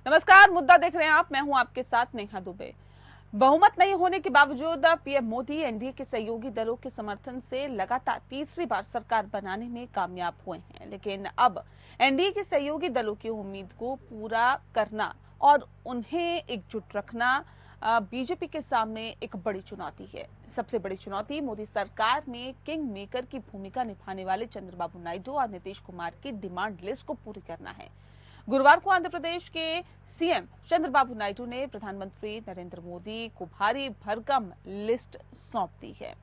नमस्कार, मुद्दा देख रहे हैं आप। मैं हूं आपके साथ नेहा दुबे। बहुमत नहीं होने के बावजूद पीएम मोदी एनडीए के सहयोगी दलों के समर्थन से लगातार तीसरी बार सरकार बनाने में कामयाब हुए हैं। लेकिन अब एनडीए के सहयोगी दलों की उम्मीद को पूरा करना और उन्हें एकजुट रखना बीजेपी के सामने एक बड़ी चुनौती है। सबसे बड़ी चुनौती मोदी सरकार में किंग मेकर की भूमिका निभाने वाले चंद्रबाबू नायडू और नीतीश कुमार की डिमांड लिस्ट को पूरी करना है। गुरुवार को आंध्र प्रदेश के सीएम चंद्रबाबू नायडू ने प्रधानमंत्री नरेंद्र मोदी को भारी भरकम लिस्ट सौंप दी है।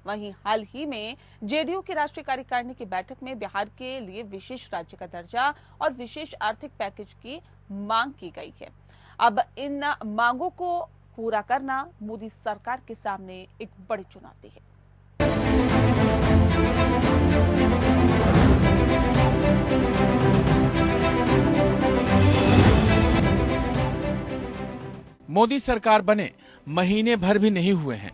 वहीं हाल ही में जेडीयू की राष्ट्रीय कार्यकारिणी की बैठक में बिहार के लिए विशेष राज्य का दर्जा और विशेष आर्थिक पैकेज की मांग की गई है। अब इन मांगों को पूरा करना मोदी सरकार के सामने एक बड़ी चुनौती है। मोदी सरकार बने महीने भर भी नहीं हुए हैं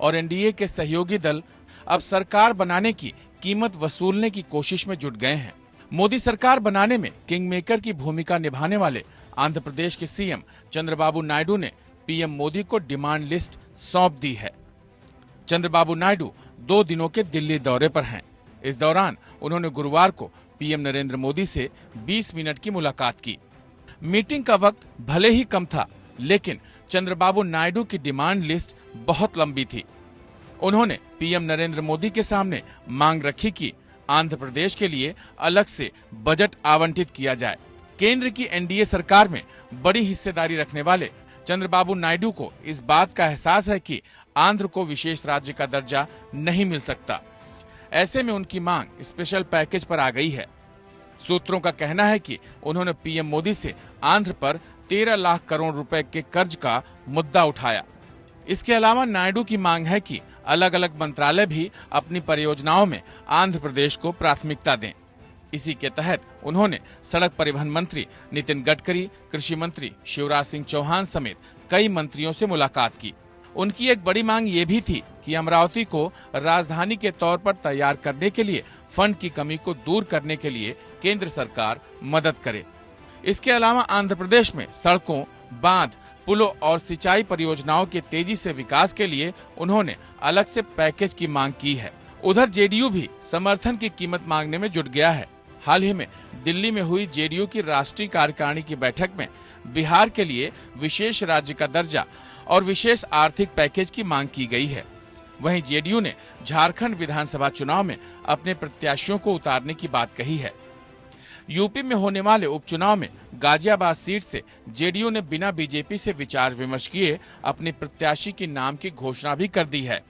और एनडीए के सहयोगी दल अब सरकार बनाने की कीमत वसूलने की कोशिश में जुट गए हैं। मोदी सरकार बनाने में किंग मेकर की भूमिका निभाने वाले आंध्र प्रदेश के सीएम चंद्रबाबू नायडू ने पीएम मोदी को डिमांड लिस्ट सौंप दी है। चंद्रबाबू नायडू 2 दिनों के दिल्ली दौरे पर हैं। इस दौरान उन्होंने गुरुवार को पीएम नरेंद्र मोदी से 20 मिनट की मुलाकात की। मीटिंग का वक्त भले ही कम था, लेकिन चंद्रबाबू नायडू की डिमांड लिस्ट बहुत लंबी थी। उन्होंने पीएम नरेंद्र मोदी के सामने मांग रखी कि आंध्र प्रदेश के लिए अलग से बजट आवंटित किया जाए। केंद्र की एनडीए सरकार में बड़ी हिस्सेदारी रखने वाले चंद्रबाबू नायडू को इस बात का एहसास है कि आंध्र को विशेष राज्य का दर्जा नहीं मिल सकता। ऐसे में उनकी मांग स्पेशल पैकेज पर आ गई है। सूत्रों का कहना है कि उन्होंने पीएम मोदी से आंध्र पर 13 लाख करोड़ रुपए के कर्ज का मुद्दा उठाया। इसके अलावा नायडू की मांग है कि अलग अलग मंत्रालय भी अपनी परियोजनाओं में आंध्र प्रदेश को प्राथमिकता दें। इसी के तहत उन्होंने सड़क परिवहन मंत्री नितिन गडकरी, कृषि मंत्री शिवराज सिंह चौहान समेत कई मंत्रियों से मुलाकात की। उनकी एक बड़ी मांग ये भी थी कि अमरावती को राजधानी के तौर पर तैयार करने के लिए फंड की कमी को दूर करने के लिए केंद्र सरकार मदद करे। इसके अलावा आंध्र प्रदेश में सड़कों, बांध, पुलों और सिंचाई परियोजनाओं के तेजी से विकास के लिए उन्होंने अलग से पैकेज की मांग की है। उधर जेडीयू भी समर्थन की कीमत मांगने में जुट गया है। हाल ही में दिल्ली में हुई जेडीयू की राष्ट्रीय कार्यकारिणी की बैठक में बिहार के लिए विशेष राज्य का दर्जा और विशेष आर्थिक पैकेज की मांग की गई है। वहीं जेडीयू ने झारखंड विधानसभा चुनाव में अपने प्रत्याशियों को उतारने की बात कही है। यूपी में होने वाले उपचुनाव में गाजियाबाद सीट से जेडीयू ने बिना बीजेपी से विचार विमर्श किए अपने प्रत्याशी के नाम की घोषणा भी कर दी है।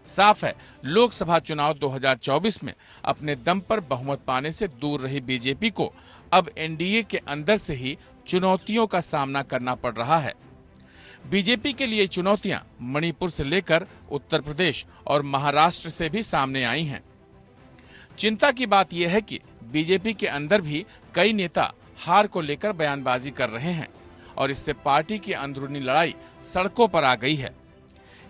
साफ है, लोकसभा चुनाव 2024 में अपने दम पर बहुमत पाने से दूर रही बीजेपी को अब एनडीए के अंदर से ही चुनौतियों का सामना करना पड़ रहा है। बीजेपी के लिए चुनौतियां मणिपुर से लेकर उत्तर प्रदेश और महाराष्ट्र से भी सामने आई हैं। चिंता की बात यह है कि बीजेपी के अंदर भी कई नेता हार को लेकर बयानबाजी कर रहे हैं और इससे पार्टी की अंदरूनी लड़ाई सड़कों पर आ गई है।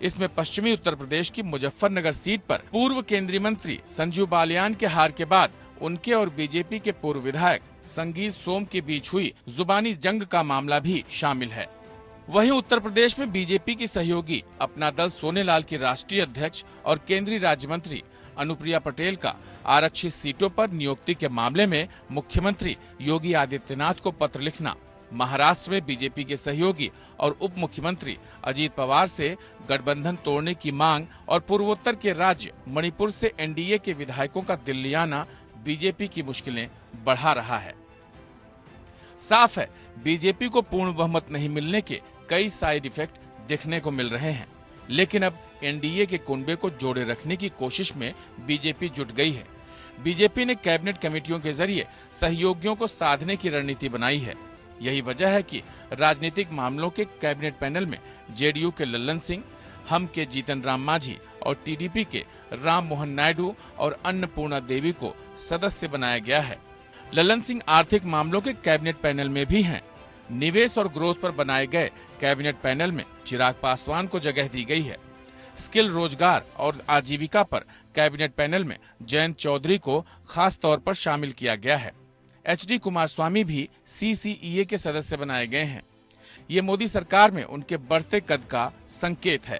इसमें पश्चिमी उत्तर प्रदेश की मुजफ्फरनगर सीट पर पूर्व केंद्रीय मंत्री संजीव बालियान के हार के बाद उनके और बीजेपी के पूर्व विधायक संगीत सोम के बीच हुई जुबानी जंग का मामला भी शामिल है। वहीं उत्तर प्रदेश में बीजेपी की सहयोगी अपना दल सोनेलाल की राष्ट्रीय अध्यक्ष और केंद्रीय राज्य मंत्री अनुप्रिया पटेल का आरक्षित सीटों पर नियुक्ति के मामले में मुख्यमंत्री योगी आदित्यनाथ को पत्र लिखना, महाराष्ट्र में बीजेपी के सहयोगी और उप मुख्यमंत्री अजीत पवार से गठबंधन तोड़ने की मांग और पूर्वोत्तर के राज्य मणिपुर से एनडीए के विधायकों का दिल्ली आना बीजेपी की मुश्किलें बढ़ा रहा है। साफ है, बीजेपी को पूर्ण बहुमत नहीं मिलने के कई साइड इफेक्ट देखने को मिल रहे हैं, लेकिन अब एनडीए के कुनबे को जोड़े रखने की कोशिश में बीजेपी जुट गई है। बीजेपी ने कैबिनेट कमेटियों के जरिए सहयोगियों को साधने की रणनीति बनाई है। यही वजह है कि राजनीतिक मामलों के कैबिनेट पैनल में जेडीयू के लल्लन सिंह, हम के जीतन राम मांझी और टीडीपी के राम मोहन नायडू और अन्नपूर्णा देवी को सदस्य बनाया गया है। लल्लन सिंह आर्थिक मामलों के कैबिनेट पैनल में भी हैं। निवेश और ग्रोथ पर बनाए गए कैबिनेट पैनल में चिराग पासवान को जगह दी गई है। स्किल, रोजगार और आजीविका पर कैबिनेट पैनल में जयंत चौधरी को खास तौर पर शामिल किया गया है। एचडी कुमारस्वामी भी सीसीईए के सदस्य बनाए गए हैं। ये मोदी सरकार में उनके बढ़ते कद का संकेत है।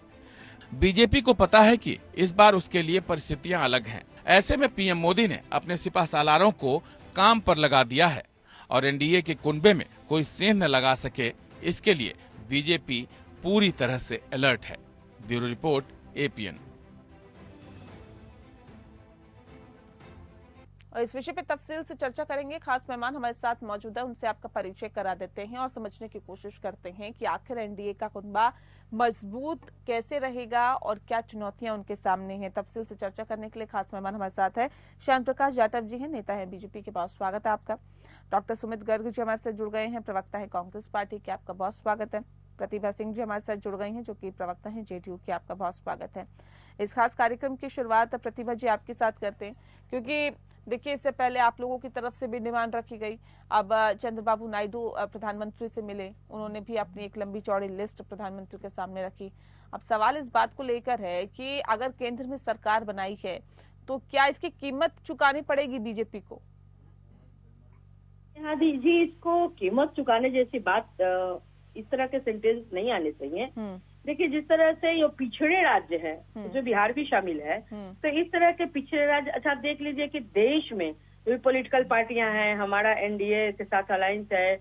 बीजेपी को पता है कि इस बार उसके लिए परिस्थितियां अलग हैं। ऐसे में पीएम मोदी ने अपने सिपह सालारों को काम पर लगा दिया है और एनडीए के कुनबे में कोई सेंध न लगा सके, इसके लिए बीजेपी पूरी तरह से अलर्ट है। Bureau report, APN. और इस विषय पे तफसील से चर्चा करेंगे। खास मेहमान हमारे साथ मौजूद है, उनसे आपका परिचय करा देते हैं और समझने की कोशिश करते हैं कि आखिर एनडीए का कुनबा मजबूत कैसे रहेगा और क्या चुनौतियां उनके सामने हैं। तफसील से चर्चा करने के लिए खास मेहमान हमारे साथ है श्याम प्रकाश जाटव जी हैं, नेता है बीजेपी के, बहुत स्वागत है आपका। डॉक्टर सुमित गर्ग जी हमारे साथ जुड़ गए हैं, प्रवक्ता है कांग्रेस पार्टी के, आपका बहुत स्वागत है। प्रतिभा सिंह जी हमारे साथ जुड़ गई हैं, जो कि प्रवक्ता हैं जेडीयू के, आपका बहुत स्वागत है। इस खास कार्यक्रम की शुरुआत प्रतिभा जी आपके साथ करते हैं, क्योंकि देखिए इससे पहले आप लोगों की तरफ से भी डिमांड रखी गई। अब चंद्रबाबू नायडू प्रधानमंत्री से मिले, उन्होंने भी अपनी एक लंबी चौड़ी लिस्ट प्रधानमंत्री के सामने रखी। अब सवाल इस बात को लेकर है कि अगर केंद्र में सरकार बनाई है तो क्या इसकी कीमत चुकानी पड़ेगी बीजेपी को? हाँ जी, इसको कीमत चुकाने जैसी बात इस तरह के सेंटेंस नहीं आने चाहिए। देखिए, जिस तरह से ये पिछड़े राज्य है, जो बिहार भी शामिल है, तो इस तरह के पिछड़े राज्य, अच्छा देख लीजिए कि देश में जो पॉलिटिकल पार्टियां हैं, हमारा एनडीए के साथ अलायंस है,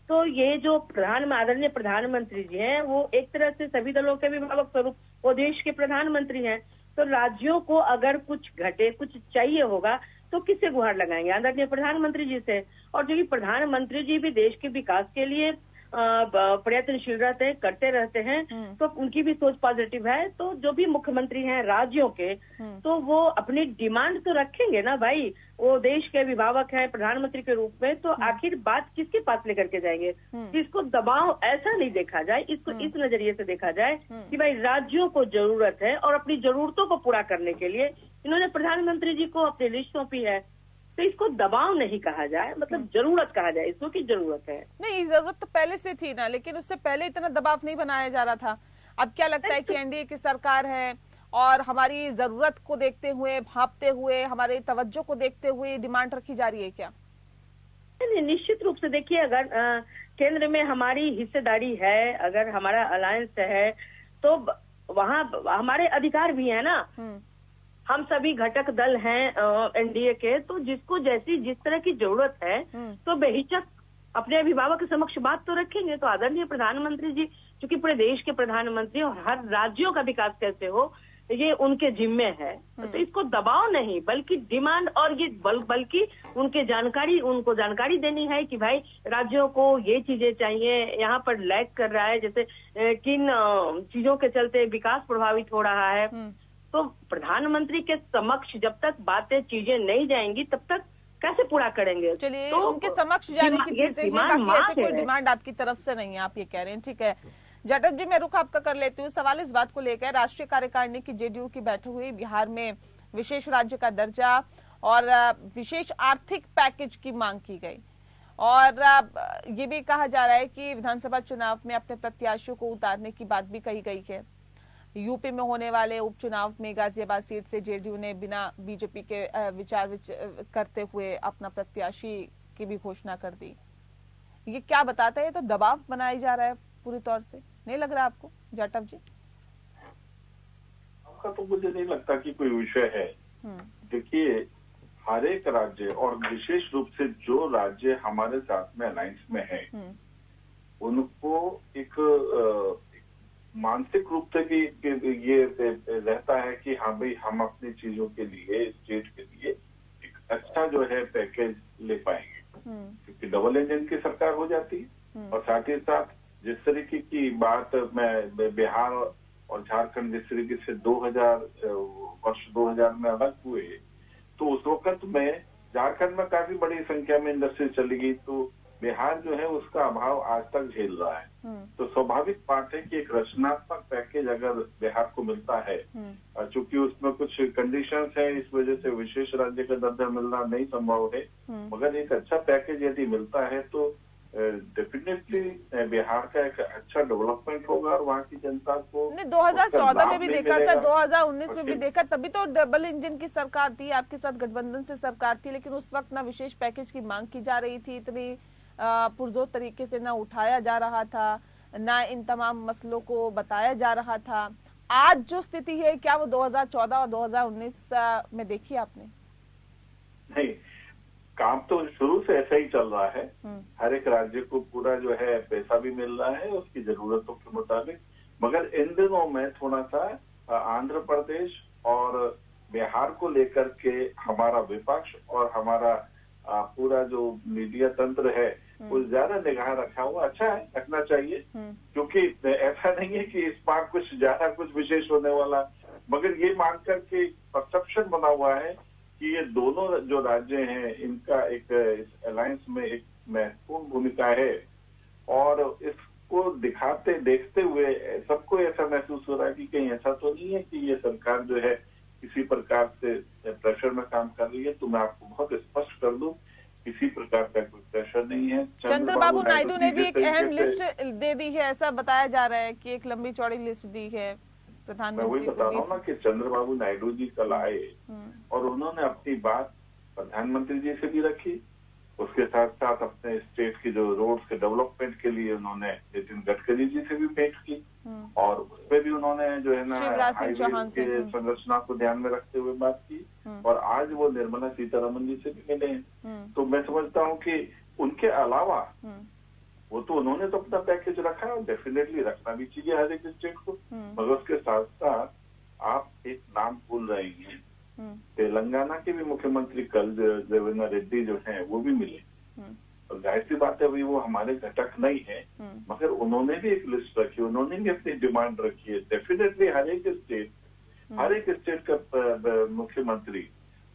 तो ये जो आदरणीय प्रधानमंत्री जी हैं, वो एक तरह से सभी दलों के अभिभावक स्वरूप वो देश के प्रधानमंत्री हैं। तो राज्यों को अगर कुछ घटे, कुछ चाहिए होगा तो किससे गुहार लगाएंगे? आदरणीय प्रधानमंत्री जी से। और जो कि प्रधानमंत्री जी भी देश के विकास के लिए प्रयत्नशील रहते हैं, करते रहते हैं, तो उनकी भी सोच पॉजिटिव है। तो जो भी मुख्यमंत्री हैं राज्यों के, तो वो अपनी डिमांड तो रखेंगे ना भाई, वो देश के अभिभावक हैं प्रधानमंत्री के रूप में, तो आखिर बात किसके पास लेकर के जाएंगे? इसको दबाव ऐसा नहीं देखा जाए, इसको इस नजरिए से देखा जाए कि भाई राज्यों को जरूरत है और अपनी जरूरतों को पूरा करने के लिए इन्होंने प्रधानमंत्री जी को अपनी लिस्ट सौंपी है। तो इसको दबाव नहीं कहा जाए, मतलब जरूरत कहा जाए, इसको की जरूरत है। नहीं, जरूरत तो पहले से थी ना, लेकिन उससे पहले इतना दबाव नहीं बनाया जा रहा था। अब क्या लगता है कि एनडीए की सरकार है और हमारी जरूरत को देखते हुए, भांपते हुए, हमारे तवज्जो को देखते हुए डिमांड रखी जा रही है क्या? नहीं, निश्चित रूप से देखिए, अगर केंद्र में हमारी हिस्सेदारी है, अगर हमारा अलायंस है, तो वहाँ हमारे अधिकार भी है ना। हम सभी घटक दल हैं एनडीए के, तो जिसको जिस तरह की जरूरत है तो बेहिचक अपने अभिभावक के समक्ष बात तो रखेंगे। तो आदरणीय प्रधानमंत्री जी, चूंकि पूरे देश के प्रधानमंत्री और हर राज्यों का विकास कैसे हो ये उनके जिम्मे है, तो इसको दबाव नहीं बल्कि डिमांड और ये बल्कि उनको जानकारी देनी है कि भाई राज्यों को ये चीजें चाहिए, यहाँ पर लैग कर रहा है, जैसे किन चीजों के चलते विकास प्रभावित हो रहा है। तो प्रधानमंत्री के समक्ष जब तक बातें चीजें नहीं जाएंगी तब तक कैसे पूरा करेंगे? चलिए, तो उनके समक्ष जाने की चीजें हैं, बाकी ऐसे कोई डिमांड आपकी तरफ से नहीं है, आप ये कह रहे हैं, ठीक है। जाटव जी, मैं रुख आपका कर लेती हूँ। सवाल इस बात को लेकर, राष्ट्रीय कार्यकारिणी की जेडीयू की बैठक हुई, बिहार में विशेष राज्य का दर्जा और विशेष आर्थिक पैकेज की मांग की गई, और ये भी कहा जा रहा है कि विधानसभा चुनाव में अपने प्रत्याशियों को उतारने की बात भी कही गई है। यूपी में होने वाले उपचुनाव में गाजियाबाद सीट से जेडीयू ने बिना बीजेपी के विचार करते हुए अपना प्रत्याशी की भी घोषणा कर दी। ये क्या बताता है? तो दबाव बनाया जा रहा है पूरी तौर से, नहीं लग रहा आपको जाटव जी? आपका तो मुझे नहीं लगता कि कोई विषय है। देखिए, हर एक राज्य और विशेष रूप से जो राज्य हमारे साथ में अलायंस में है, उनको एक मानसिक रूप से भी ये रहता है कि हाँ भाई, हम अपनी चीजों के लिए, स्टेट के लिए एक अच्छा जो है पैकेज ले पाएंगे, क्योंकि डबल इंजन की सरकार हो जाती है। और साथ ही साथ जिस तरीके की बात मैं बिहार और झारखंड जिस तरीके से वर्ष 2000 में अलग हुए, तो उस वक्त में झारखंड में काफी बड़ी संख्या में इंडस्ट्री चली गई, तो बिहार जो है उसका अभाव आज तक झेल रहा है। तो स्वाभाविक बात है कि एक रचनात्मक पैकेज अगर बिहार को मिलता है, चूंकि उसमें कुछ कंडीशंस है, इस वजह से विशेष राज्य का दर्जा मिलना नहीं संभव है, मगर एक अच्छा पैकेज यदि मिलता है तो डेफिनेटली बिहार का एक अच्छा डेवलपमेंट होगा और वहाँ की जनता को। 2014 में भी देखा सर, 2019 में भी देखा, तभी तो डबल इंजन की सरकार थी, आपके साथ गठबंधन से सरकार थी, लेकिन उस वक्त ना विशेष पैकेज की मांग की जा रही थी, इतनी पुरजोर तरीके से ना उठाया जा रहा था, ना इन तमाम मसलों को बताया जा रहा था। आज जो स्थिति है, क्या वो 2014 और 2019 में देखी आपने? नहीं, काम तो शुरू से ऐसा ही चल रहा है। हर एक राज्य को पूरा जो है पैसा भी मिल रहा है उसकी जरूरतों के मुताबिक, मगर इन दिनों में थोड़ा सा आंध्र प्रदेश और बिहार को लेकर के हमारा विपक्ष और हमारा पूरा जो मीडिया तंत्र है वो ज्यादा निगाह रखा हुआ। अच्छा है, रखना चाहिए, क्योंकि ऐसा नहीं है कि इस बार कुछ ज्यादा कुछ विशेष होने वाला, मगर ये मानकर के परसेप्शन बना हुआ है कि ये दोनों जो राज्य हैं इनका एक इस अलायंस में एक महत्वपूर्ण भूमिका है, और इसको देखते हुए सबको ऐसा महसूस हो रहा है कि कहीं ऐसा तो नहीं है कि ये सरकार जो है किसी प्रकार से प्रेशर में काम कर रही है। तो मैं आपको बहुत स्पष्ट कर दूं, किसी प्रकार का कोई प्रेशर नहीं है। चंद्रबाबू नायडू ने भी एक अहम लिस्ट दे दी है, ऐसा बताया जा रहा है कि एक लंबी चौड़ी लिस्ट दी है प्रधानमंत्री। मैं वही बता रहा हूँ ना कि चंद्रबाबू नायडू जी कल आए और उन्होंने अपनी बात प्रधानमंत्री जी से भी रखी, उसके साथ साथ अपने स्टेट की जो रोड्स के डेवलपमेंट के लिए उन्होंने नितिन गडकरी जी से भी भेंट की, और उसपे भी उन्होंने जो है ना हाईवे के संरचना को ध्यान में रखते हुए बात की, और आज वो निर्मला सीतारमन जी से भी मिले हैं। तो मैं समझता हूँ कि उनके अलावा वो तो उन्होंने तो अपना पैकेज रखा है, डेफिनेटली रखना भी चाहिए हर एक स्टेट को, मगर उसके साथ साथ आप एक नाम भूल रहे हैं, तेलंगाना के भी मुख्यमंत्री कल देवेंद्र रेड्डी जो हैं वो भी मिले, और जाहिर सी बात है भाई वो हमारे घटक नहीं है, मगर उन्होंने भी एक लिस्ट रखी, उन्होंने भी अपनी डिमांड रखी है। डेफिनेटली हर एक स्टेट का मुख्यमंत्री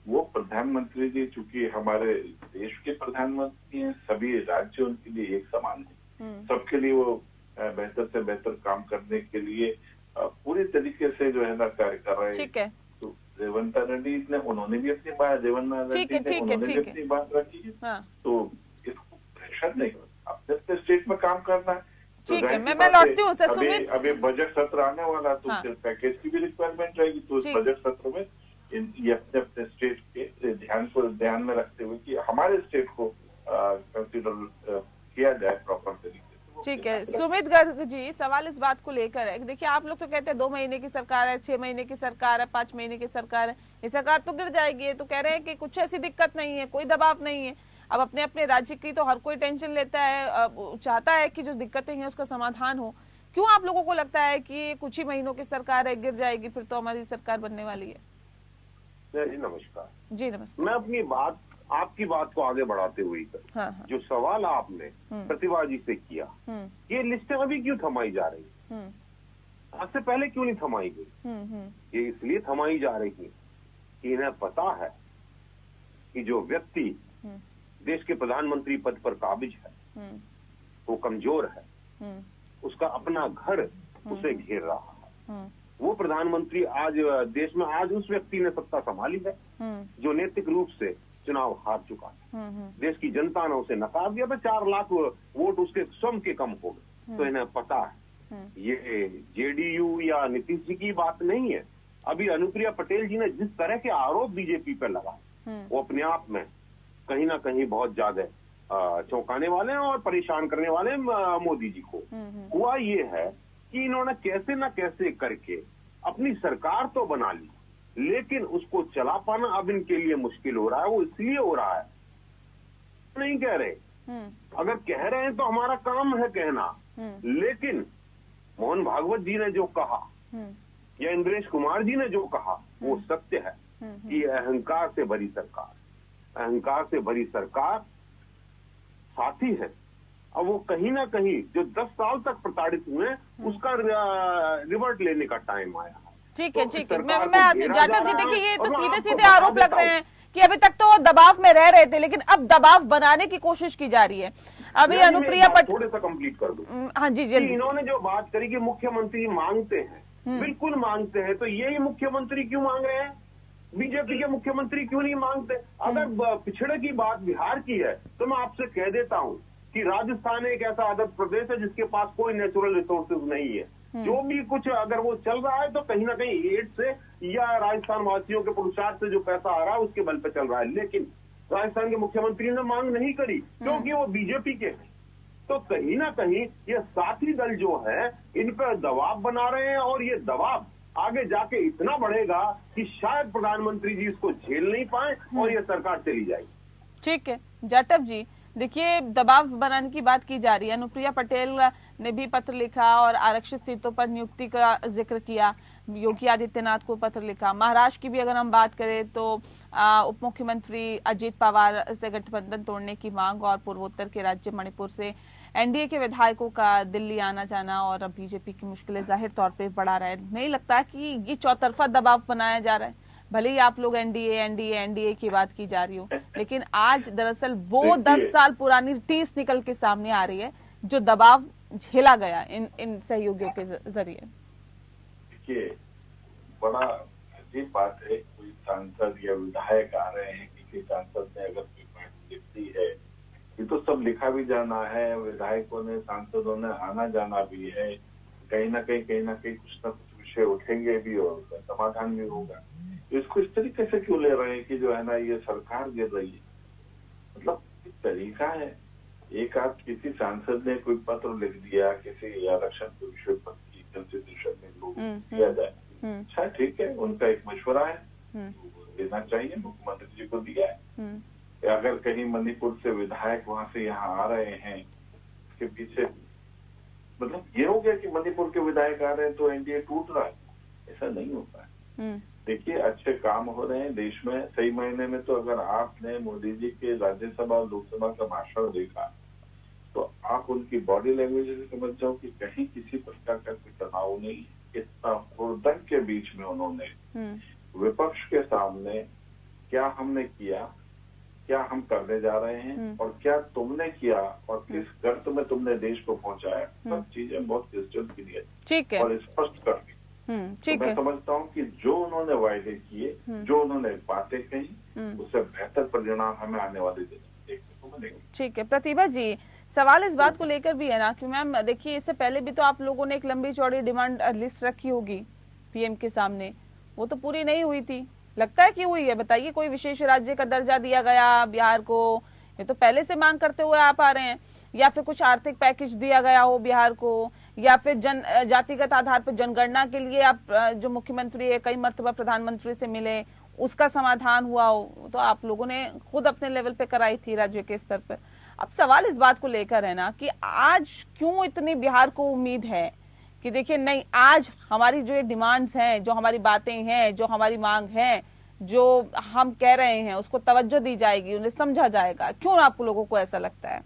वो प्रधानमंत्री जी, चूंकि हमारे देश के प्रधानमंत्री हैं, सभी राज्य उनके लिए एक समान है, सबके लिए वो बेहतर से बेहतर काम करने के लिए पूरी तरीके से जो है ना कार्य कर रहे हैं। ठीक है, तो रेवंत रेड्डी ने उन्होंने भी अपनी बात अपनी बात रखी है। हाँ। तो इसको प्रेशर नहीं, अपने स्टेट में काम करना है। ठीक है, मैं लौटती हूँ सुमित। अभी बजट सत्र आने वाला, तो पैकेज की भी रिक्वायरमेंट रहेगी, तो इस बजट सत्र में ये अपने स्टेट के ध्यान में रखते हुए कि हमारे स्टेट को कंसीडर किया जाए प्रॉपर तरीके से। ठीक है सुमित गर्ग जी, सवाल इस बात को लेकर है, देखिए आप लोग तो कहते हैं 2 महीने की सरकार है, 6 महीने की सरकार है, 5 महीने की सरकार है, ये सरकार तो गिर जाएगी। तो कह रहे हैं कि कुछ ऐसी दिक्कत नहीं है, कोई दबाव नहीं है। अब अपने अपने राज्य की तो हर कोई टेंशन लेता है, चाहता है कि जो दिक्कतें हैं उसका समाधान हो। क्यों आप लोगों को लगता है कि कुछ ही महीनों की सरकार है, गिर जाएगी, फिर तो हमारी सरकार बनने वाली है? जी नमस्कार। जी नमस्कार। मैं अपनी बात, आपकी बात को आगे बढ़ाते हुए हाँ। जो सवाल आपने प्रतिभा जी से किया, ये लिस्टें अभी क्यों थमाई जा रही है, आज से पहले क्यों नहीं थमाई गई? ये इसलिए थमाई जा रही है कि इन्हें पता है कि जो व्यक्ति देश के प्रधानमंत्री पद पर काबिज है वो कमजोर है, उसका अपना घर उसे घेर रहा है। वो प्रधानमंत्री आज देश में आज उस व्यक्ति ने सत्ता संभाली है जो नैतिक रूप से चुनाव हार चुका है। देश की जनता ने उसे नकार दिया था, 4 लाख वोट उसके स्वयं के कम हो गए। तो इन्हें पता है, ये जेडीयू या नीतीश जी की बात नहीं है। अभी अनुप्रिया पटेल जी ने जिस तरह के आरोप बीजेपी पर लगा, वो अपने आप में कहीं ना कहीं बहुत ज्यादा चौंकाने वाले हैं और परेशान करने वाले हैं मोदी जी को। हुआ ये है कि इन्होंने कैसे न कैसे करके अपनी सरकार तो बना ली, लेकिन उसको चला पाना अब इनके लिए मुश्किल हो रहा है। वो इसलिए हो रहा है, नहीं कह रहे, अगर कह रहे हैं तो हमारा काम है कहना, लेकिन मोहन भागवत जी ने जो कहा या इंद्रेश कुमार जी ने जो कहा वो सत्य है कि अहंकार से भरी सरकार, अहंकार से भरी सरकार साथी है। अब वो कहीं ना कहीं जो 10 साल तक प्रताड़ित हुए उसका रिवर्ट लेने का टाइम आया। ठीक है, ठीक है, मैं आती हूँ। जाटव जी देखिए, ये तो सीधे सीधे आरोप लग रहे हैं कि अभी तक तो दबाव में रह रहे थे, लेकिन अब दबाव बनाने की कोशिश की जा रही है। अभी अनुप्रिया पटेल, थोड़ा सा कंप्लीट कर दूं। हाँ जी, जल्दी। इन्होंने जो बात करी कि मुख्यमंत्री मांगते हैं, बिल्कुल मांगते हैं, तो यही मुख्यमंत्री क्यों मांग रहे हैं? बीजेपी के मुख्यमंत्री क्यों नहीं मांगते? अगर पिछड़े की बात बिहार की है तो मैं आपसे कह देता हूँ कि राजस्थान एक ऐसा आदर्श प्रदेश है जिसके पास कोई नेचुरल रिसोर्सेज नहीं है। जो भी कुछ अगर वो चल रहा है तो कहीं ना कहीं एड से या राजस्थान वासियों के पुरुषार्थ से जो पैसा आ रहा है उसके बल पर चल रहा है। लेकिन राजस्थान के मुख्यमंत्री ने मांग नहीं करी क्योंकि वो बीजेपी के हैं। तो कहीं ना कहीं ये साथी दल जो है इन पर दबाव बना रहे हैं, और ये दबाव आगे जाके इतना बढ़ेगा कि शायद प्रधानमंत्री जी इसको झेल नहीं पाए और ये सरकार चली जाएगी। ठीक है जाटव जी, देखिए दबाव बनाने की बात की जा रही है। अनुप्रिया पटेल ने भी पत्र लिखा और आरक्षित सीटों पर नियुक्ति का जिक्र किया, योगी आदित्यनाथ को पत्र लिखा। महाराष्ट्र की भी अगर हम बात करें तो उप मुख्यमंत्री अजित पवार से गठबंधन तोड़ने की मांग और पूर्वोत्तर के राज्य मणिपुर से एनडीए के विधायकों का दिल्ली आना जाना और अब बीजेपी की मुश्किलें जाहिर तौर पे बढ़ा रहा है। नहीं लगता कि ये चौतरफा दबाव बनाया जा रहा है? भले ही आप लोग एनडीए की बात की जा रही हो, लेकिन आज दरअसल वो 10 साल पुरानी टीस निकल के सामने आ रही है जो दबाव झेला गया इन सहयोगियों के जरिए। देखिए, बड़ा अजीब बात है, कोई सांसद या विधायक आ रहे हैं, किसी सांसद ने अगर कोई बात लिखती है, ये तो सब लिखा भी जाना है, विधायकों ने सांसदों ने आना जाना भी है, कहीं ना कहीं कुछ ना कुछ विषय उठेंगे भी और उसका समाधान भी होगा। इसको इस तरीके से क्यों ले रहे हैं कि जो है ना ये सरकार गिर रही है? मतलब एक तरीका है, एक आध किसी सांसद ने कोई पत्र लिख दिया किसी आरक्षण के विषय पर की कंस्टिट्यूशन में लोग किया जाए, अच्छा ठीक है, उनका एक मशवरा है, देना चाहिए, मुख्यमंत्री जी को दिया है। अगर कहीं मणिपुर से विधायक वहां से यहाँ आ रहे हैं, उसके पीछे मतलब ये हो गया कि मणिपुर के विधायक आ रहे हैं तो एनडीए टूट रहा है, ऐसा नहीं होता है। देखिए, अच्छे काम हो रहे हैं देश में। सही मायने में तो अगर आपने मोदी जी के राज्यसभा और लोकसभा का भाषण देखा तो आप उनकी बॉडी लैंग्वेज से समझ जाओ कि कहीं किसी प्रकार का कोई तनाव नहीं है। इतना हुड़दंग के बीच में उन्होंने विपक्ष के सामने क्या हमने किया, क्या हम करने जा रहे हैं और क्या तुमने किया और किस गर्त में तुमने देश को पहुंचाया, सब चीजें बहुत क्रिस्टल क्लियर और स्पष्ट कर दी। तो मैं समझता हूँ कि जो उन्होंने वायदे किए, जो उन्होंने बातें कही, उससे बेहतर परिणाम हमें आने वाले दिन देखने को मिलेंगे। ठीक है प्रतिभा जी, सवाल इस बात को लेकर भी है ना कि मैम देखिए, इससे पहले भी तो आप लोगों ने एक लंबी चौड़ी डिमांड लिस्ट रखी होगी पीएम के सामने, वो तो पूरी नहीं हुई थी। लगता है कि हुई है? बताइए, कोई विशेष राज्य का दर्जा दिया गया बिहार को, ये तो पहले से मांग करते हुए आप आ रहे हैं, या फिर कुछ आर्थिक पैकेज दिया गया हो बिहार को, या फिर जातिगत आधार पर जनगणना के लिए आप जो मुख्यमंत्री है कई मर्तबा प्रधानमंत्री से मिले, उसका समाधान हुआ हो, तो आप लोगों ने खुद अपने लेवल पे कराई थी राज्य के स्तर पर। अब सवाल इस बात को लेकर है ना कि आज क्यों इतनी बिहार को उम्मीद है कि देखिए नहीं, आज हमारी जो ये डिमांड्स हैं, जो हमारी बातें हैं, जो हमारी मांग है, जो हम कह रहे हैं उसको तवज्जो दी जाएगी, उन्हें समझा जाएगा। क्यों आप लोगों को ऐसा लगता है?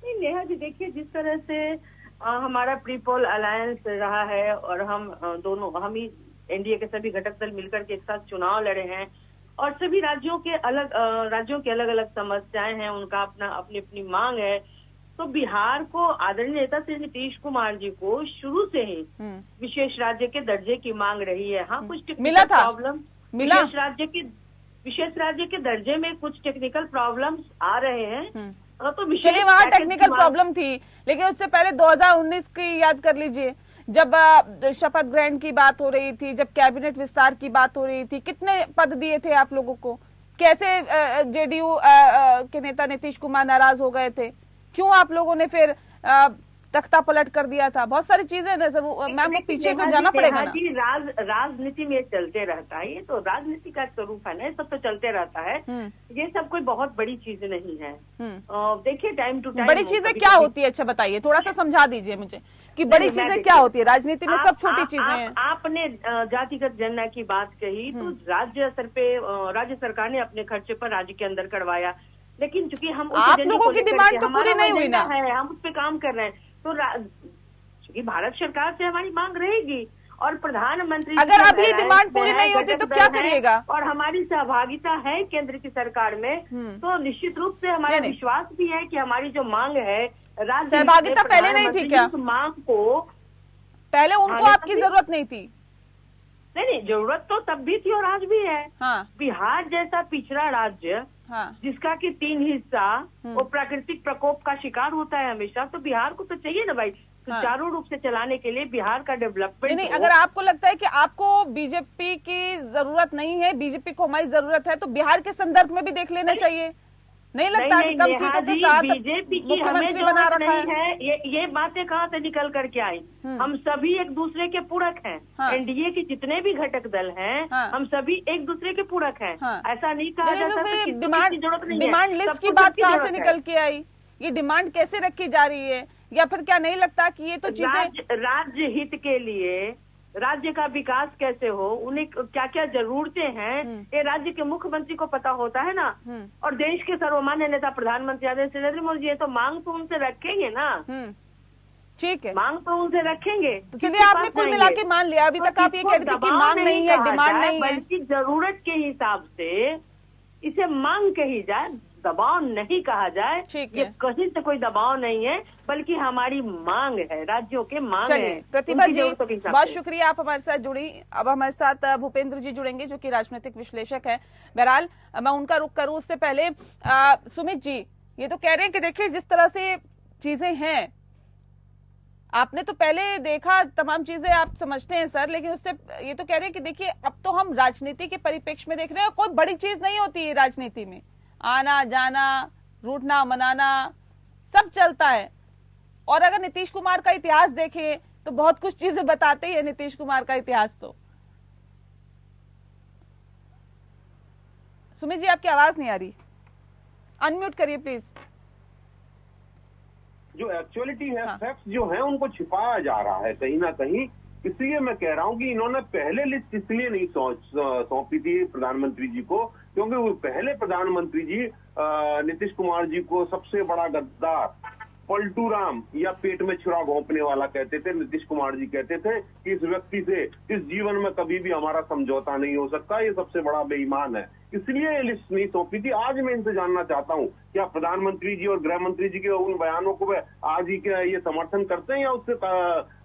नहीं नेहा जी, देखिए जिस तरह से हमारा प्री पोल अलायंस रहा है और हम ही एनडीए के सभी घटक दल मिलकर के एक साथ चुनाव लड़े हैं और सभी राज्यों के अलग अलग समस्याएं हैं, उनका अपनी अपनी मांग है। तो बिहार को आदरणीय नेता श्री नीतीश कुमार जी को शुरू से ही विशेष राज्य के दर्जे की मांग रही है। हाँ, कुछ टेक्निकल प्रॉब्लम विशेष राज्य के दर्जे में कुछ टेक्निकल प्रॉब्लम्स आ रहे हैं, तो चलिए वहाँ टेक्निकल प्रॉब्लम थी, लेकिन उससे पहले 2019 की याद कर लीजिए, जब शपथ ग्रहण की बात हो रही थी, जब कैबिनेट विस्तार की बात हो रही थी, कितने पद दिए थे आप लोगों को? कैसे जेडीयू के नेता नीतीश कुमार नाराज हो गए थे? क्यों आप लोगों ने फिर तख्ता पलट कर दिया था? बहुत सारी चीजें मैम, वो पीछे तो जाना पड़ेगा ना। राजनीति में चलते रहता है, ये तो राजनीति का स्वरूप है ना, ये सब तो चलते रहता है। ये सब कोई बहुत बड़ी चीज नहीं है। देखिए टाइम टू टाइम बड़ी चीजें क्या होती है, अच्छा बताइए, थोड़ा सा समझा दीजिए मुझे कि बड़ी चीजें क्या होती है। राजनीति में सब छोटी चीजें हैं। आपने जातिगत जनगणना की बात कही, तो राज्य स्तर पे राज्य सरकार ने अपने खर्चे पर राज्य के अंदर करवाया, लेकिन चूंकि हम आप लोगों की डिमांड तो पूरी नहीं हुई ना, हम उस पर काम कर रहे हैं। तो चूंकि भारत सरकार से हमारी मांग रहेगी और प्रधानमंत्री अगर अभी डिमांड पूरी नहीं होती तो क्या करिएगा? और हमारी सहभागिता है केंद्र की सरकार में, तो निश्चित रूप से हमारा विश्वास भी है कि हमारी जो मांग है, सहभागिता पहले नहीं थी क्या? मांग को पहले उनको आपकी जरूरत नहीं थी? नहीं, जरूरत तो तब भी थी और आज भी है। हाँ। बिहार जैसा पिछड़ा राज्य, हाँ। जिसका कि 3 हिस्सा वो प्राकृतिक प्रकोप का शिकार होता है हमेशा, तो बिहार को तो चाहिए ना भाई सुचारू रूप से चलाने के लिए बिहार का डेवलपमेंट। नहीं, अगर आपको लगता है कि आपको बीजेपी की जरूरत नहीं है, बीजेपी को हमारी जरूरत है, तो बिहार के संदर्भ में भी देख लेना चाहिए। नहीं लगता कि कम सीटों के साथ बीजेपी की हमें मुख्यमंत्री बना जरूरत रखा नहीं है। ये बातें कहाँ से निकल करके आई? हम सभी एक दूसरे के पूरक हैं। हाँ। एनडीए के जितने भी घटक दल हैं, हाँ। हम सभी एक दूसरे के पूरक हैं। हाँ। ऐसा नहीं कहा जा सकता कि किसी की जरूरत नहीं है। डिमांड लिस्ट की सबको बात सबकी कहाँ से जरूरत है। निकल के आई? ये डिमांड कैसे रखी जा रही है? या फिर क्या नहीं लगता कि ये तो चीजें राज्य हित के लिए, राज्य का विकास कैसे हो, उन्हें क्या क्या जरूरतें हैं, ये राज्य के मुख्यमंत्री को पता होता है ना। और देश के सर्वमान्य नेता प्रधानमंत्री आदरणीय नरेंद्र मोदी जी, तो मांग तो उनसे रखेंगे ना। ठीक है, मांग तो उनसे रखेंगे। तो चलिए आपने कुल मिला के मान लिया। अभी तक आप ये कह रहे थे कि मांग नहीं है, डिमांड नहीं है, बल्कि जरूरत के हिसाब से इसे मांग कही जाए, दबाव नहीं कहा जाए। ये कहीं से कोई दबाव नहीं है, बल्कि हमारी मांग है, राज्यों के मांग है। प्रतिभा जी बहुत शुक्रिया, आप हमारे साथ जुड़ी। अब हमारे साथ भूपेंद्र जी जुड़ेंगे जो कि राजनीतिक विश्लेषक है। बहरहाल मैं उनका रुख करूं उससे पहले सुमित जी ये तो कह रहे हैं कि देखिए जिस तरह से चीजें हैं, आपने तो पहले देखा, तमाम चीजें आप समझते हैं सर, लेकिन उससे ये तो कह रहे हैं कि देखिए अब तो हम राजनीति के परिप्रेक्ष्य में देख रहे हैं। कोई बड़ी चीज नहीं होती है राजनीति में, आना जाना, रूठना मनाना सब चलता है। और अगर नीतीश कुमार का इतिहास देखें तो बहुत कुछ चीजें बताते ही है नीतीश कुमार का इतिहास। तो सुमित जी आपकी आवाज नहीं आ रही, अनम्यूट करिए प्लीज। जो एक्चुअलिटी है, फैक्ट्स जो है उनको छिपाया जा रहा है कहीं ना कहीं। इसलिए मैं कह रहा हूं कि इन्होंने पहले लिस्ट इसलिए नहीं सौंपी थी प्रधानमंत्री जी को, क्योंकि वो पहले प्रधानमंत्री जी नीतीश कुमार जी को सबसे बड़ा गद्दार, पलटू राम या पेट में छुरा घोंपने वाला कहते थे। नीतीश कुमार जी कहते थे कि इस व्यक्ति से इस जीवन में कभी भी हमारा समझौता नहीं हो सकता, ये सबसे बड़ा बेईमान है। इसलिए ये लिस्ट नहीं सौंपी थी। आज मैं इनसे जानना चाहता हूँ, क्या प्रधानमंत्री जी और गृह मंत्री जी के उन बयानों को आज ही क्या ये समर्थन करते हैं या उससे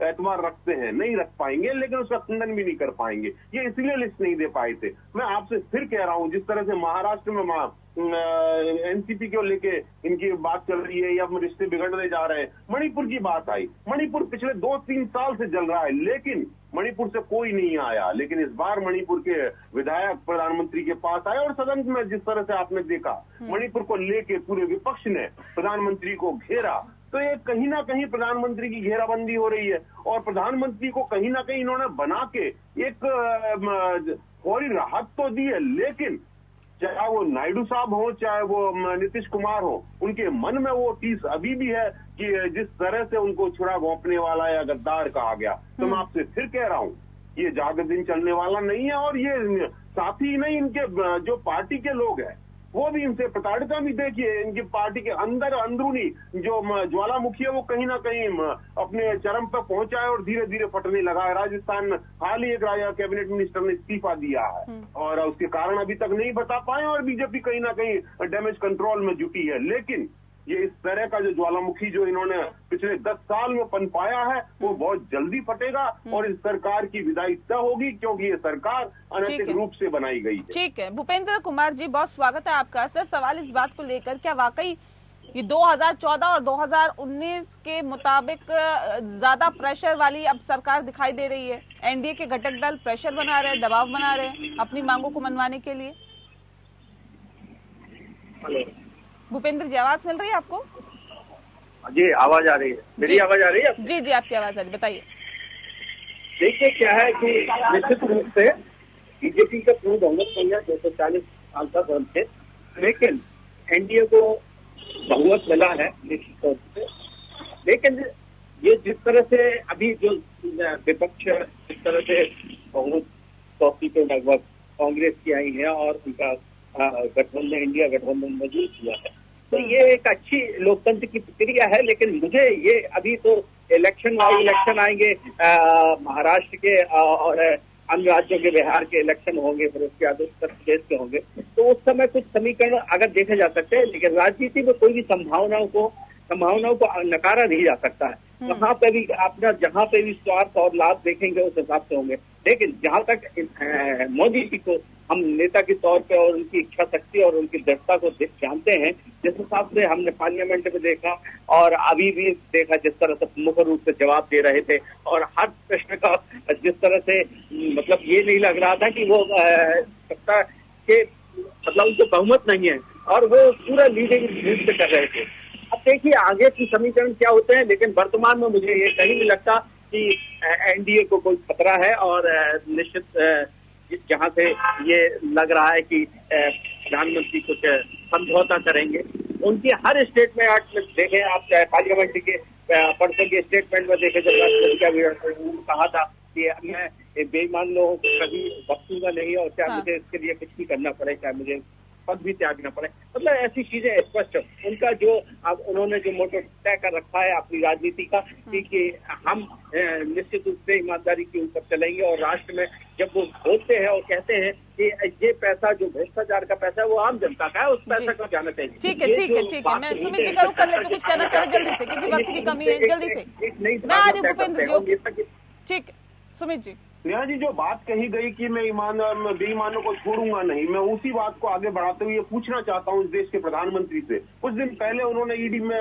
एतबार रखते हैं? नहीं रख पाएंगे, लेकिन उसका खंडन भी नहीं कर पाएंगे। ये इसलिए लिस्ट नहीं दे पाए थे। मैं आपसे फिर कह रहा हूँ, जिस तरह से महाराष्ट्र में एनसीपी को लेके इनकी बात चल रही है या रिश्ते बिगड़ने जा रहे हैं, मणिपुर की बात आई। मणिपुर पिछले 2-3 साल से जल रहा है, लेकिन मणिपुर से कोई नहीं आया। लेकिन इस बार मणिपुर के विधायक प्रधानमंत्री के पास आए और सदन में जिस तरह से आपने देखा, मणिपुर को लेके पूरे विपक्ष ने प्रधानमंत्री को घेरा। तो ये कहीं ना कहीं प्रधानमंत्री की घेराबंदी हो रही है और प्रधानमंत्री को कहीं ना कहीं इन्होंने बना के एक फौरी राहत तो दी है, लेकिन चाहे वो नायडू साहब हो चाहे वो नीतीश कुमार हो, उनके मन में वो टीस अभी भी है कि जिस तरह से उनको छुरा घोंपने वाला या गद्दार कहा गया। तो मैं आपसे फिर कह रहा हूँ, ये ज्यादा दिन चलने वाला नहीं है। और ये साथ ही नहीं, इनके जो पार्टी के लोग हैं वो भी इनसे प्रताड़िता भी देखिए। इनकी पार्टी के अंदर अंदरूनी जो ज्वालामुखी है वो कहीं ना कहीं अपने चरम पर पहुंचा है और धीरे धीरे फटने लगा है। राजस्थान में हाल ही एक कैबिनेट मिनिस्टर ने इस्तीफा दिया है और उसके कारण अभी तक नहीं बता पाए और बीजेपी कहीं ना कहीं डैमेज कंट्रोल में जुटी है। लेकिन ये इस तरह का जो ज्वालामुखी जो इन्होंने पिछले 10 साल में पनपाया है वो बहुत जल्दी फटेगा और इस सरकार की विदाई तय होगी, क्योंकि ये सरकार अनैतिक रूप से बनाई गई है। ठीक है, भूपेंद्र कुमार जी बहुत स्वागत है आपका। सर सवाल इस बात को लेकर, क्या वाकई ये 2014 और 2019 के मुताबिक ज्यादा प्रेशर वाली अब सरकार दिखाई दे रही है? एनडीए के घटक दल प्रेशर बना रहे हैं, दबाव बना रहे हैं अपनी मांगों को मनवाने के लिए? भूपेंद्र जी आवाज मिल रही है आपको? जी आवाज आ रही है, मेरी आवाज आ रही है? जी जी आपकी आवाज आ रही है, बताइए। देखिए क्या है कि निश्चित रूप से बीजेपी का पूर्ण बहुमत नहीं है 240 सांसद थे, लेकिन एनडीए को बहुमत मिला है निश्चित तौर से। लेकिन ये जिस तरह से अभी जो विपक्ष जिस तरह से बहुमत 100 सीटें लगभग कांग्रेस की आई है और उनका गठबंधन इंडिया गठबंधन मजबूत हुआ है, तो ये एक अच्छी लोकतंत्र की प्रक्रिया है। लेकिन मुझे ये अभी तो इलेक्शन आएंगे महाराष्ट्र के और अन्य राज्यों के, बिहार के इलेक्शन होंगे, फिर उसके बाद उत्तर प्रदेश के होंगे, तो उस समय कुछ समीकरण अगर देखे जा सकते हैं। लेकिन राजनीति में कोई भी संभावनाओं को नकारा नहीं जा सकता है। वहाँ पे भी अपना जहाँ पे भी स्वार्थ और लाभ देखेंगे उस हिसाब से होंगे। लेकिन जहाँ तक मोदी जी को हम नेता के तौर पे और उनकी इच्छा शक्ति और उनकी दृढ़ता को जानते हैं, जिस हिसाब से हमने पार्लियामेंट में देखा और अभी भी देखा, जिस तरह से मुख्य रूप से जवाब दे रहे थे और हर प्रश्न का जिस तरह से मतलब ये नहीं लग रहा था कि वो सत्ता के मतलब उनको बहुमत नहीं है, और वो पूरा लीडिंग नृत्य कर रहे थे। अब देखिए आगे की समीकरण क्या होते हैं, लेकिन वर्तमान में मुझे ये कहीं नहीं लगता कि एनडीए को कोई खतरा है। और निश्चित जहां से ये लग रहा है कि प्रधानमंत्री कुछ समझौता करेंगे, उनकी हर स्टेटमेंट में देखें आप, चाहे पार्लियामेंट के परसों के स्टेटमेंट में देखें, जब राष्ट्रपति का कहा था कि मैं बेईमान लोगों को कभी बख्शूंगा नहीं और चाहे मुझे इसके लिए कुछ भी करना पड़े, चाहे मुझे पद भी त्यागना पड़े, मतलब ऐसी चीजें स्पष्ट। उनका जो अब उन्होंने जो मोटो तय कर रखा है अपनी राजनीति का कि हम निश्चित रूप से ईमानदारी के ऊपर चलेंगे, और राष्ट्र में जब वो बोलते हैं और कहते हैं कि ये पैसा जो भ्रष्टाचार का पैसा है वो आम जनता का है, उस पैसा को जाना चाहिए। ठीक है। मैं सुमित जी का कर ले तो कुछ कहना चाह रहे जल्दी से, क्योंकि वक्त की कमी है, जल्दी से। मैं आ रही हूँ भूपेंद्र जी। ठीक है सुमित जी। नेहा जी, जो बात कही गई कि मैं बेईमानों को छोड़ूंगा नहीं, मैं उसी बात को आगे बढ़ाते हुए पूछना चाहता हूं इस देश के प्रधानमंत्री से। कुछ दिन पहले उन्होंने ईडी में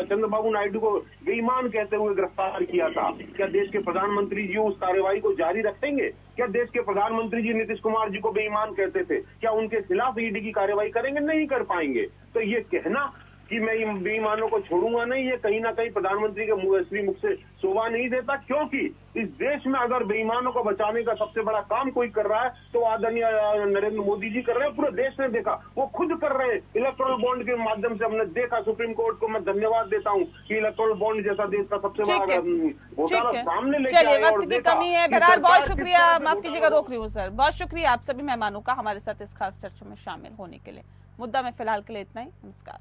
चंद्रबाबू नायडू को बेईमान कहते हुए गिरफ्तार किया था। क्या देश के प्रधानमंत्री जी उस कार्रवाई को जारी रखेंगे? क्या देश के प्रधानमंत्री जी नीतीश कुमार जी को बेईमान कहते थे, क्या उनके खिलाफ ईडी की कार्रवाई करेंगे? नहीं कर पाएंगे। तो ये कहना कि मैं बेईमानों को छोड़ूंगा नहीं, ये कहीं ना कहीं प्रधानमंत्री के श्री मुख से शोभा नहीं देता, क्योंकि इस देश में अगर बेईमानों को बचाने का सबसे बड़ा काम कोई कर रहा है तो आदरणीय नरेंद्र मोदी जी कर रहे हैं। पूरे देश ने देखा, वो खुद कर रहे हैं। इलेक्टोरल बॉन्ड के माध्यम से हमने देखा, सुप्रीम कोर्ट को मैं धन्यवाद देता हूँ कि इलेक्टोरल बॉन्ड जैसा देश का सबसे बड़ा घोटाला सामने लेके चलिए, आए। वक्त की कमी है, बहरहाल बहुत शुक्रिया, माफ कीजिएगा रोक रही हूँ सर, बहुत शुक्रिया आप सभी मेहमानों का हमारे साथ इस खास चर्चा में शामिल होने के लिए। मुद्दा में फिलहाल के लिए इतना ही, नमस्कार।